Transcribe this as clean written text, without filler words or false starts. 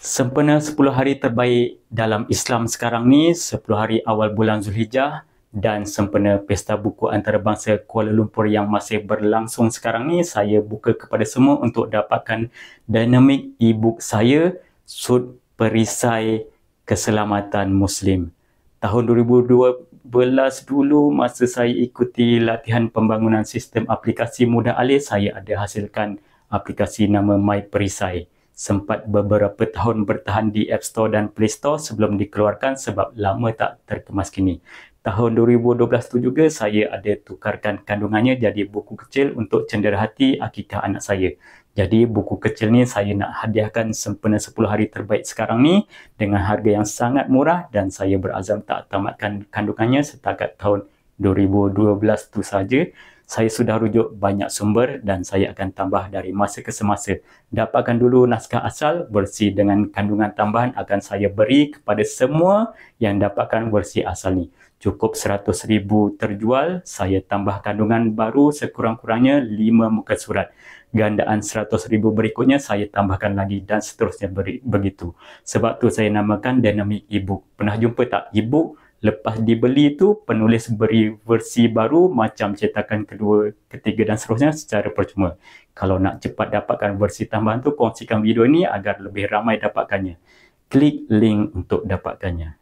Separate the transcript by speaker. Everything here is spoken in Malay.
Speaker 1: Sempena 10 hari terbaik dalam Islam sekarang ni, 10 hari awal bulan Zulhijjah dan sempena Pesta Buku Antarabangsa Kuala Lumpur yang masih berlangsung sekarang ni, saya buka kepada semua untuk dapatkan dynamic e-book saya, Sud Perisai Keselamatan Muslim. Tahun 2012 dulu, masa saya ikuti latihan pembangunan sistem aplikasi mudah alih, saya ada hasilkan aplikasi nama My Perisai. Sempat beberapa tahun bertahan di App Store dan Play Store sebelum dikeluarkan sebab lama tak terkemas kini. Tahun 2012 tu juga saya ada tukarkan kandungannya jadi buku kecil untuk cenderahati akikah anak saya. Jadi buku kecil ni saya nak hadiahkan sempena 10 hari terbaik sekarang ni dengan harga yang sangat murah dan saya berazam tak tamatkan kandungannya setakat tahun 2012 tu saja. Saya sudah rujuk banyak sumber dan saya akan tambah dari masa ke semasa. Dapatkan dulu naskah asal versi dengan kandungan tambahan akan saya beri kepada semua yang dapatkan versi asal ni. Cukup 100,000 terjual, saya tambah kandungan baru sekurang-kurangnya 5 muka surat. Gandaan 100,000 berikutnya saya tambahkan lagi dan seterusnya begitu. Sebab tu saya namakan Dynamic e-book. Pernah jumpa tak e-book? Lepas dibeli tu, penulis beri versi baru macam cetakan kedua, ketiga dan seterusnya secara percuma. Kalau nak cepat dapatkan versi tambahan tu, kongsikan video ni agar lebih ramai dapatkannya. Klik link untuk dapatkannya.